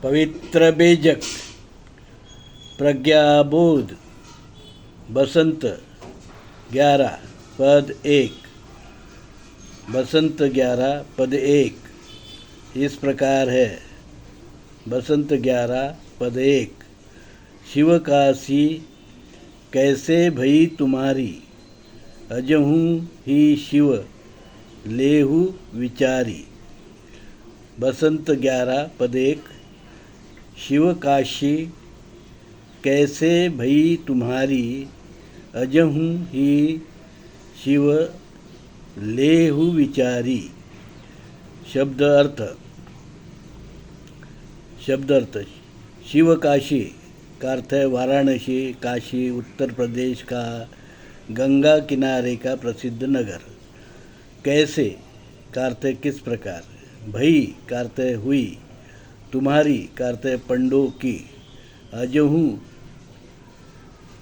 पवित्र बेजक, प्रज्ञाबोध, बसंत 11 पद 1। बसंत 11 पद 1 इस प्रकार है। बसंत 11 पद 1। शिव काशी कैसे भई तुम्हारी, अजहूँ ही शिव लेहु विचारी। बसंत 11 पद 1। शिव काशी कैसे भई तुम्हारी, अजहूँ ही शिव लेहु विचारी। शब्द अर्थ। शिव काशी का अर्थ है वाराणसी। काशी उत्तर प्रदेश का गंगा किनारे का प्रसिद्ध नगर। कैसे का अर्थ है किस प्रकार। भई का अर्थ है हुई। तुम्हारी का अर्थ है पंडों की। अजहूँ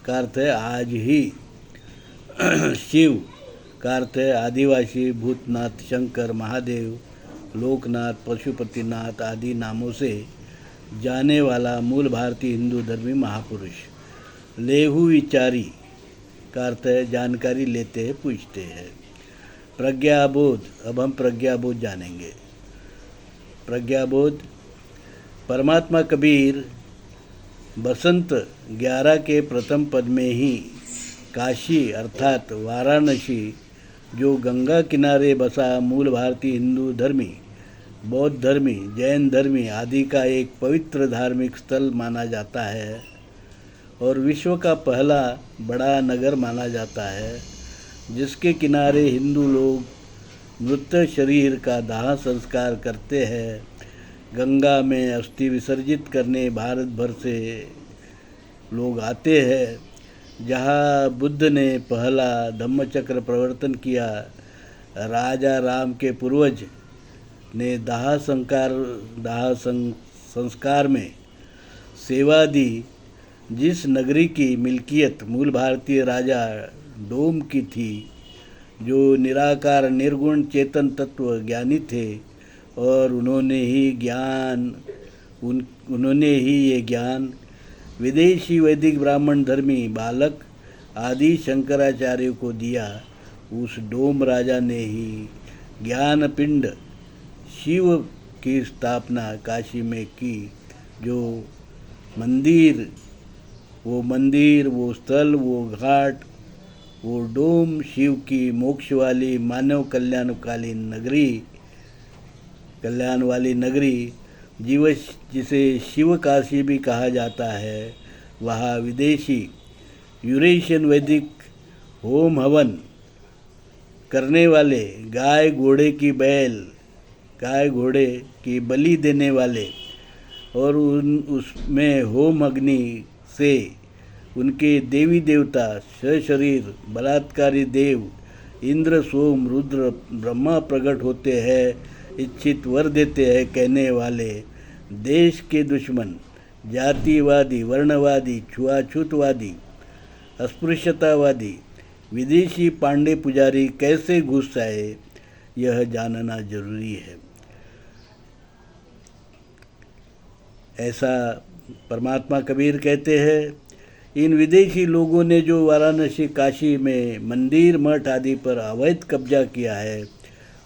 का अर्थ है आज ही। शिव का अर्थ है आदिवासी, भूतनाथ, शंकर, महादेव, लोकनाथ, पशुपतिनाथ आदि नामों से जाने वाला मूल भारतीय हिंदू धर्मी महापुरुष। लेहु विचारी का अर्थ है जानकारी लेते हैं, पूछते हैं। प्रज्ञाबोध, अब हम प्रज्ञाबोध जानेंगे। प्रज्ञाबोध। परमात्मा कबीर बसंत 11 के प्रथम पद में ही काशी अर्थात वाराणसी, जो गंगा किनारे बसा मूल भारतीय हिंदू धर्मी, बौद्ध धर्मी, जैन धर्मी आदि का एक पवित्र धार्मिक स्थल माना जाता है और विश्व का पहला बड़ा नगर माना जाता है, जिसके किनारे हिंदू लोग मृत शरीर का दाह संस्कार करते हैं। गंगा में अस्थि विसर्जित करने भारत भर से लोग आते हैं। जहाँ बुद्ध ने पहला धम्मचक्र प्रवर्तन किया, राजा राम के पूर्वज ने दाह संस्कार में सेवा दी। जिस नगरी की मिल्कियत मूल भारतीय राजा डोम की थी, जो निराकार निर्गुण चेतन तत्व ज्ञानी थे, और उन्होंने ही ये ज्ञान विदेशी वैदिक ब्राह्मण धर्मी बालक आदि शंकराचार्य को दिया। उस डोम राजा ने ही ज्ञान पिंड शिव की स्थापना काशी में की। जो मंदिर, वो स्थल, वो घाट, वो डोम शिव की मोक्ष वाली मानव कल्याण वाली नगरी, जिसे शिव काशी भी कहा जाता है, वहाँ विदेशी यूरेशियन वैदिक होम हवन करने वाले, गाय घोड़े की बलि देने वाले और उसमें होम अग्नि से उनके देवी देवता, सशरीर बलात्कारी देव इंद्र, सोम, रुद्र, ब्रह्मा प्रकट होते हैं, इच्छित वर देते हैं कहने वाले देश के दुश्मन, जातिवादी, वर्णवादी, छुआछूतवादी, अस्पृश्यतावादी विदेशी पांडे पुजारी कैसे घुस आए, यह जानना जरूरी है। ऐसा परमात्मा कबीर कहते हैं। इन विदेशी लोगों ने जो वाराणसी, काशी में मंदिर, मठ आदि पर अवैध कब्जा किया है,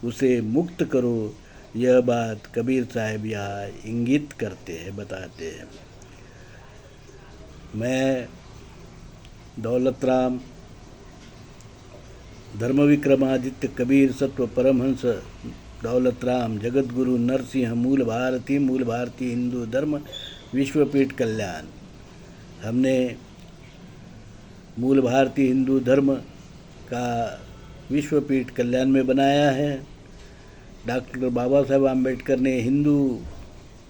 उसे मुक्त करो। यह बात कबीर साहब यहाँ इंगित करते हैं, बताते हैं। मैं दौलत राम धर्म विक्रमादित्य कबीर सत्व परमहंस दौलत राम जगत गुरु नरसिंह मूल भारतीय हिंदू धर्म विश्वपीठ कल्याण। हमने मूल भारतीय हिंदू धर्म का विश्वपीठ कल्याण में बनाया है। डॉक्टर बाबा साहेब आम्बेडकर ने हिंदू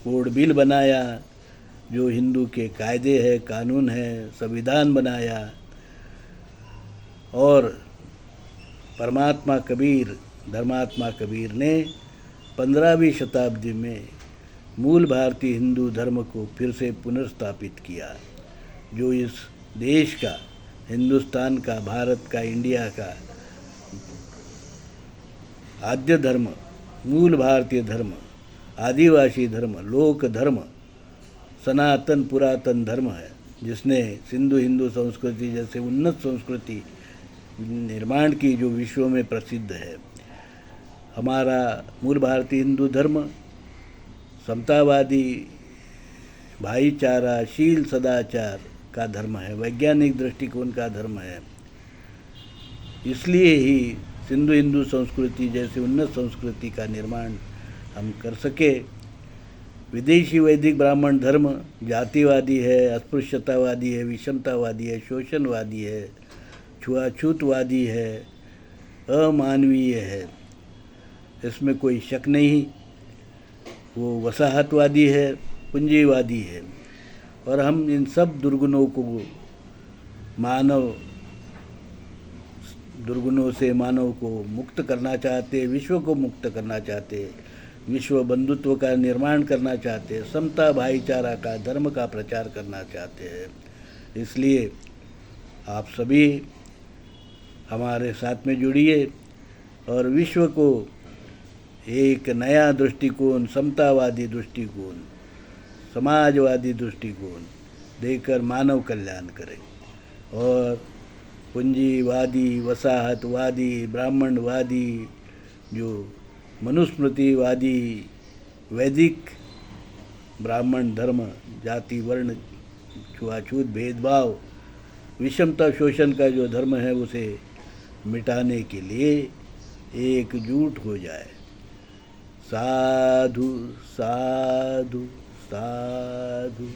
कोड बिल बनाया, जो हिंदू के कायदे है, कानून है, संविधान बनाया। और धर्मात्मा कबीर ने 15वीं शताब्दी में मूल भारतीय हिंदू धर्म को फिर से पुनर्स्थापित किया, जो इस देश का, हिंदुस्तान का, भारत का, इंडिया का आद्य धर्म, मूल भारतीय धर्म, आदिवासी धर्म, लोक धर्म सनातन पुरातन धर्म है, जिसने सिंधु हिंदू संस्कृति जैसे उन्नत संस्कृति निर्माण की, जो विश्व में प्रसिद्ध है। हमारा मूल भारतीय हिंदू धर्म समतावादी, भाईचारा, शील, सदाचार का धर्म है, वैज्ञानिक दृष्टिकोण का धर्म है। इसलिए ही सिंधु हिंदू संस्कृति जैसे उन्नत संस्कृति का निर्माण हम कर सके। विदेशी वैदिक ब्राह्मण धर्म जातिवादी है, अस्पृश्यतावादी है, विषमतावादी है, शोषणवादी है, छुआछूतवादी है, अमानवीय है, इसमें कोई शक नहीं। वो वसाहतवादी है, पूंजीवादी है। और हम इन सब दुर्गुणों से मानव को मुक्त करना चाहते, विश्व को मुक्त करना चाहते, विश्व बंधुत्व का निर्माण करना चाहते, समता भाईचारा का धर्म का प्रचार करना चाहते हैं। इसलिए आप सभी हमारे साथ में जुड़िए और विश्व को एक नया दृष्टिकोण, समतावादी दृष्टिकोण, समाजवादी दृष्टिकोण देकर मानव कल्याण करें। और पूंजीवादी, वसाहतवादी, ब्राह्मणवादी, जो मनुस्मृतिवादी वैदिक ब्राह्मण धर्म, जाति वर्ण छुआछूत भेदभाव, विषमता शोषण का जो धर्म है, उसे मिटाने के लिए एकजुट हो जाए। साधु साधु साधु।